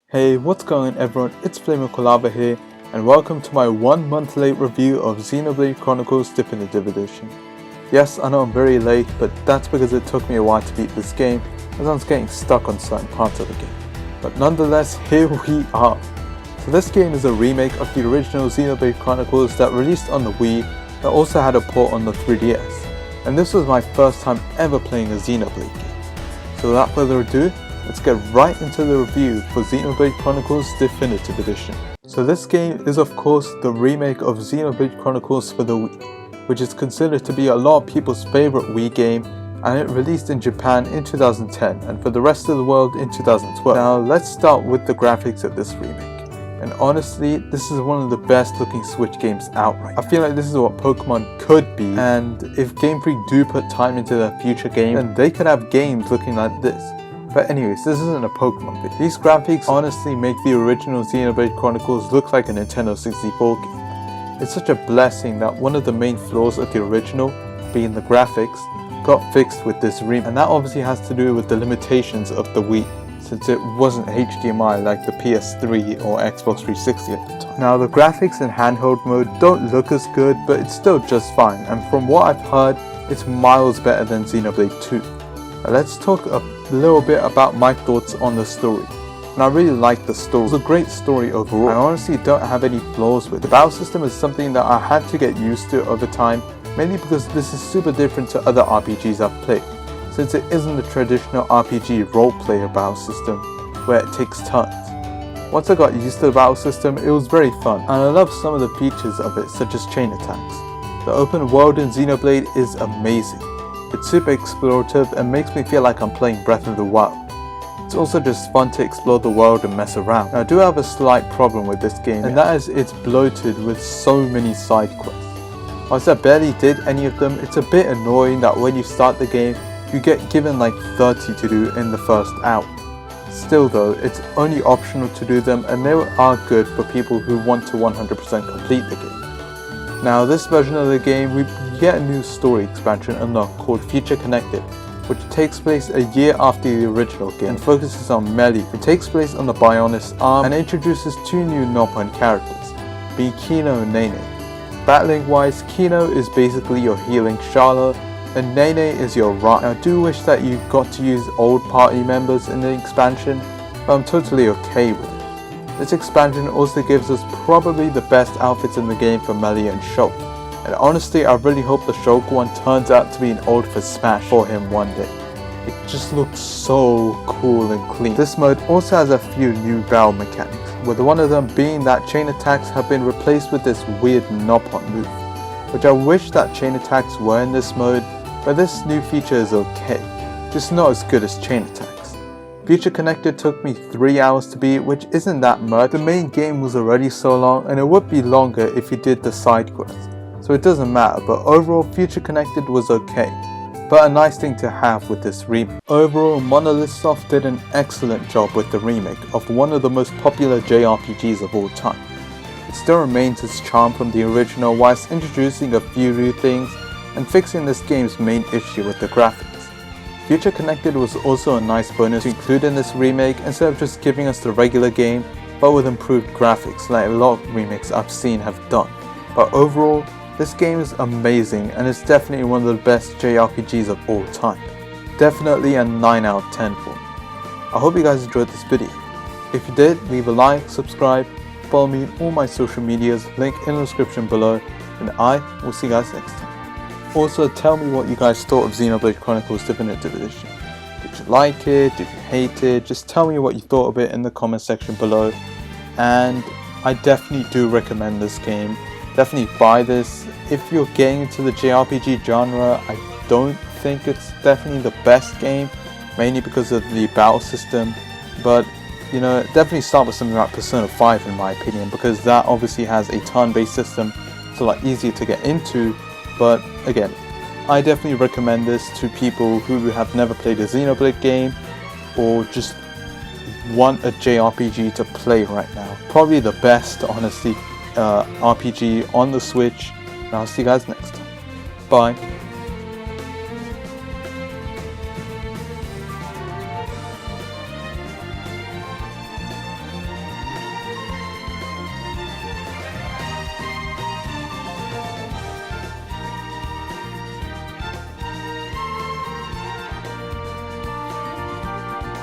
Hey, what's going on everyone, it's Flame here, and welcome to my 1 month late review of Xenoblade Chronicles Definitive Edition. Yes, I know I'm very late, but that's because it took me a while to beat this game, as I was getting stuck on certain parts of the game. But nonetheless, here we are. So this game is a remake of the original Xenoblade Chronicles that released on the Wii, that also had a port on the 3DS. And this was my first time ever playing a Xenoblade game. So without further ado, let's get right into the review for Xenoblade Chronicles Definitive Edition. So this game is of course the remake of Xenoblade Chronicles for the Wii, which is considered to be a lot of people's favourite Wii game, and it released in Japan in 2010 and for the rest of the world in 2012. Now let's start with the graphics of this remake. And honestly, this is one of the best looking Switch games outright. I feel like this is what Pokemon could be, and if Game Freak do put time into their future games, then they could have games looking like this. But anyways, this isn't a Pokemon video. These graphics honestly make the original Xenoblade Chronicles look like a Nintendo 64 game. It's such a blessing that one of the main flaws of the original, being the graphics, got fixed with this remake. And that obviously has to do with the limitations of the Wii, since it wasn't HDMI like the PS3 or Xbox 360 at the time. Now the graphics in handheld mode don't look as good, but it's still just fine, and from what I've heard, it's miles better than Xenoblade 2. Now let's talk a little bit about my thoughts on the story. And I really like the story. It's a great story overall. I honestly don't have any flaws with it. The battle system is something that I had to get used to over time, mainly because this is super different to other RPGs I've played, since it isn't the traditional RPG role-player battle system where it takes turns. Once I got used to the battle system, it was very fun, and I love some of the features of it, such as chain attacks. The open world in Xenoblade is amazing. It's super explorative and makes me feel like I'm playing Breath of the Wild. It's also just fun to explore the world and mess around. Now, I do have a slight problem with this game, and that is it's bloated with so many side quests. Whilst I barely did any of them, it's a bit annoying that when you start the game, you get given like 30 to do in the first hour. Still though, it's only optional to do them, and they are good for people who want to 100% complete the game. Now this version of the game, we get a new story expansion unlocked called Future Connected, which takes place a year after the original game and focuses on Melee. It takes place on the Bionis arm and introduces two new Noppon characters, being Kino and Nene. Battling wise, Kino is basically your healing Charlotte, and Nene is your Ryan. Now, I do wish that you got to use old party members in the expansion, but I'm totally okay with it. This expansion also gives us probably the best outfits in the game for Melee and Shulk, and honestly I really hope the Shulk one turns out to be an ult for Smash for him one day. It just looks so cool and clean. This mode also has a few new battle mechanics, with one of them being that chain attacks have been replaced with this weird Noppon move, which I wish that chain attacks were in this mode, but this new feature is okay, just not as good as chain attacks. Future Connected took me 3 hours to beat, which isn't that much. The main game was already so long, and it would be longer if you did the side quests, so it doesn't matter, but overall Future Connected was okay, but a nice thing to have with this remake. Overall, Monolith Soft did an excellent job with the remake of one of the most popular JRPGs of all time. It still remains its charm from the original whilst introducing a few new things and fixing this game's main issue with the graphics. Future Connected was also a nice bonus to include in this remake instead of just giving us the regular game, but with improved graphics like a lot of remakes I've seen have done. But overall, this game is amazing and it's definitely one of the best JRPGs of all time. Definitely a 9 out of 10 for me. I hope you guys enjoyed this video. If you did, leave a like, subscribe, follow me on all my social medias, link in the description below, and I will see you guys next time. Also, tell me what you guys thought of Xenoblade Chronicles Definitive Edition. Did you like it? Did you hate it? Just tell me what you thought of it in the comment section below. And I definitely do recommend this game. Definitely buy this. If you're getting into the JRPG genre, I don't think it's definitely the best game, mainly because of the battle system. But you know, definitely start with something like Persona 5 in my opinion, because that obviously has a turn-based system, so like easier to get into. But again, I definitely recommend this to people who have never played a Xenoblade game or just want a JRPG to play right now. Probably the best, honestly, RPG on the Switch. And I'll see you guys next time. Bye.